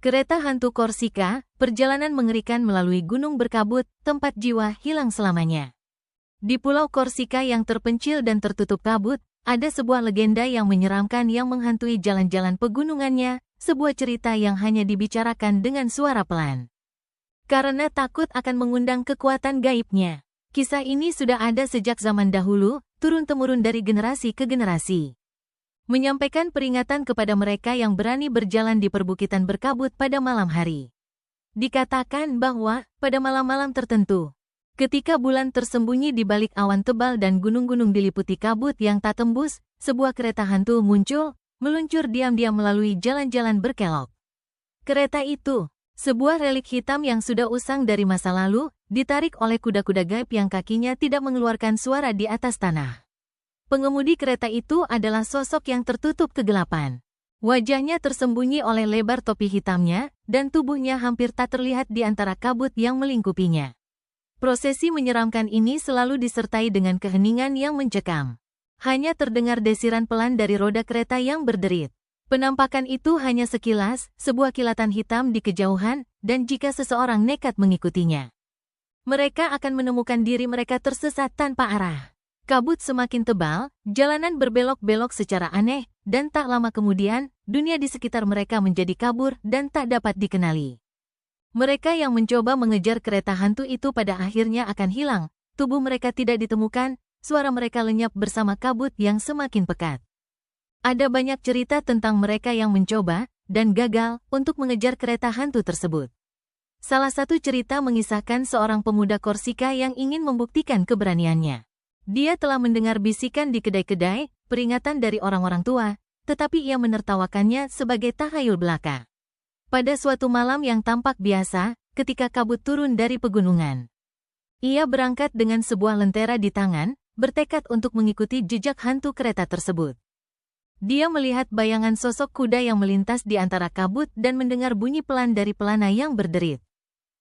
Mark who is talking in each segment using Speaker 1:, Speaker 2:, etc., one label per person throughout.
Speaker 1: Kereta hantu Korsika, perjalanan mengerikan melalui gunung berkabut, tempat jiwa hilang selamanya. Di Pulau Korsika yang terpencil dan tertutup kabut, ada sebuah legenda yang menyeramkan yang menghantui jalan-jalan pegunungannya, sebuah cerita yang hanya dibicarakan dengan suara pelan. Karena takut akan mengundang kekuatan gaibnya. Kisah ini sudah ada sejak zaman dahulu, turun-temurun dari generasi ke generasi. Menyampaikan peringatan kepada mereka yang berani berjalan di perbukitan berkabut pada malam hari. Dikatakan bahwa, pada malam-malam tertentu, ketika bulan tersembunyi di balik awan tebal dan gunung-gunung diliputi kabut yang tak tembus, sebuah kereta hantu muncul, meluncur diam-diam melalui jalan-jalan berkelok. Kereta itu, sebuah relik hitam yang sudah usang dari masa lalu, ditarik oleh kuda-kuda gaib yang kakinya tidak mengeluarkan suara di atas tanah. Pengemudi kereta itu adalah sosok yang tertutup kegelapan. Wajahnya tersembunyi oleh lebar topi hitamnya, dan tubuhnya hampir tak terlihat di antara kabut yang melingkupinya. Prosesi menyeramkan ini selalu disertai dengan keheningan yang mencekam. Hanya terdengar desiran pelan dari roda kereta yang berderit. Penampakan itu hanya sekilas, sebuah kilatan hitam di kejauhan, dan jika seseorang nekat mengikutinya, mereka akan menemukan diri mereka tersesat tanpa arah. Kabut semakin tebal, jalanan berbelok-belok secara aneh, dan tak lama kemudian, dunia di sekitar mereka menjadi kabur dan tak dapat dikenali. Mereka yang mencoba mengejar kereta hantu itu pada akhirnya akan hilang, tubuh mereka tidak ditemukan, suara mereka lenyap bersama kabut yang semakin pekat. Ada banyak cerita tentang mereka yang mencoba, dan gagal, untuk mengejar kereta hantu tersebut. Salah satu cerita mengisahkan seorang pemuda Korsika yang ingin membuktikan keberaniannya. Dia telah mendengar bisikan di kedai-kedai, peringatan dari orang-orang tua, tetapi ia menertawakannya sebagai tahayul belaka. Pada suatu malam yang tampak biasa, ketika kabut turun dari pegunungan, ia berangkat dengan sebuah lentera di tangan, bertekad untuk mengikuti jejak hantu kereta tersebut. Dia melihat bayangan sosok kuda yang melintas di antara kabut dan mendengar bunyi pelan dari pelana yang berderit.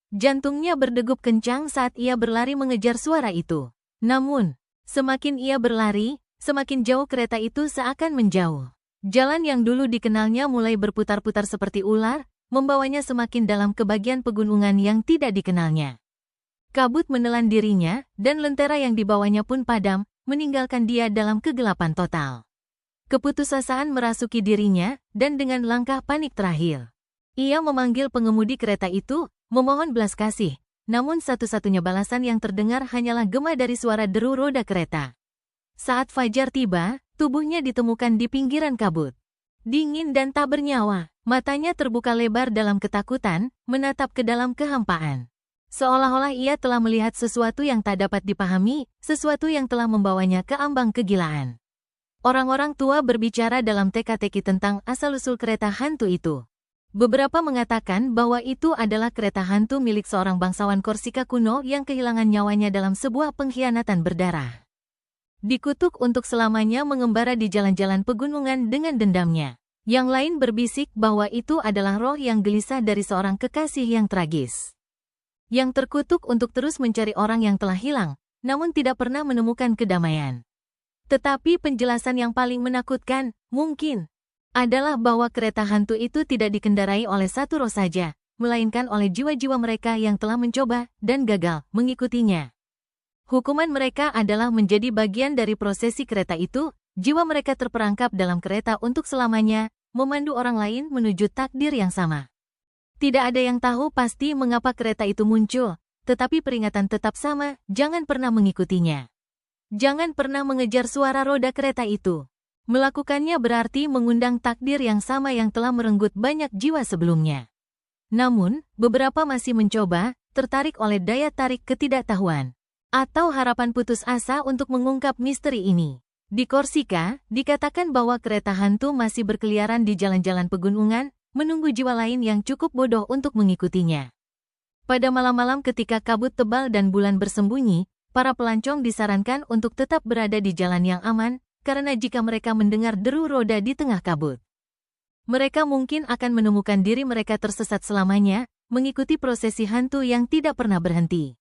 Speaker 1: Jantungnya berdegup kencang saat ia berlari mengejar suara itu. Namun, semakin ia berlari, semakin jauh kereta itu seakan menjauh. Jalan yang dulu dikenalnya mulai berputar-putar seperti ular, membawanya semakin dalam ke bagian pegunungan yang tidak dikenalnya. Kabut menelan dirinya, dan lentera yang dibawanya pun padam, meninggalkan dia dalam kegelapan total. Keputusasaan merasuki dirinya, dan dengan langkah panik terakhir, ia memanggil pengemudi kereta itu, memohon belas kasih. Namun satu-satunya balasan yang terdengar hanyalah gema dari suara deru roda kereta. Saat fajar tiba, tubuhnya ditemukan di pinggiran kabut. Dingin dan tak bernyawa, matanya terbuka lebar dalam ketakutan, menatap ke dalam kehampaan. Seolah-olah ia telah melihat sesuatu yang tak dapat dipahami, sesuatu yang telah membawanya ke ambang kegilaan. Orang-orang tua berbicara dalam teka-teki tentang asal-usul kereta hantu itu. Beberapa mengatakan bahwa itu adalah kereta hantu milik seorang bangsawan Korsika kuno yang kehilangan nyawanya dalam sebuah pengkhianatan berdarah. Dikutuk untuk selamanya mengembara di jalan-jalan pegunungan dengan dendamnya. Yang lain berbisik bahwa itu adalah roh yang gelisah dari seorang kekasih yang tragis, yang terkutuk untuk terus mencari orang yang telah hilang, namun tidak pernah menemukan kedamaian. Tetapi penjelasan yang paling menakutkan, mungkin, adalah bahwa kereta hantu itu tidak dikendarai oleh satu roh saja, melainkan oleh jiwa-jiwa mereka yang telah mencoba dan gagal mengikutinya. Hukuman mereka adalah menjadi bagian dari prosesi kereta itu, jiwa mereka terperangkap dalam kereta untuk selamanya, memandu orang lain menuju takdir yang sama. Tidak ada yang tahu pasti mengapa kereta itu muncul, tetapi peringatan tetap sama, jangan pernah mengikutinya. Jangan pernah mengejar suara roda kereta itu. Melakukannya berarti mengundang takdir yang sama yang telah merenggut banyak jiwa sebelumnya. Namun, beberapa masih mencoba, tertarik oleh daya tarik ketidaktahuan, atau harapan putus asa untuk mengungkap misteri ini. Di Korsika, dikatakan bahwa kereta hantu masih berkeliaran di jalan-jalan pegunungan, menunggu jiwa lain yang cukup bodoh untuk mengikutinya. Pada malam-malam ketika kabut tebal dan bulan bersembunyi, para pelancong disarankan untuk tetap berada di jalan yang aman, karena jika mereka mendengar deru roda di tengah kabut, mereka mungkin akan menemukan diri mereka tersesat selamanya, mengikuti prosesi hantu yang tidak pernah berhenti.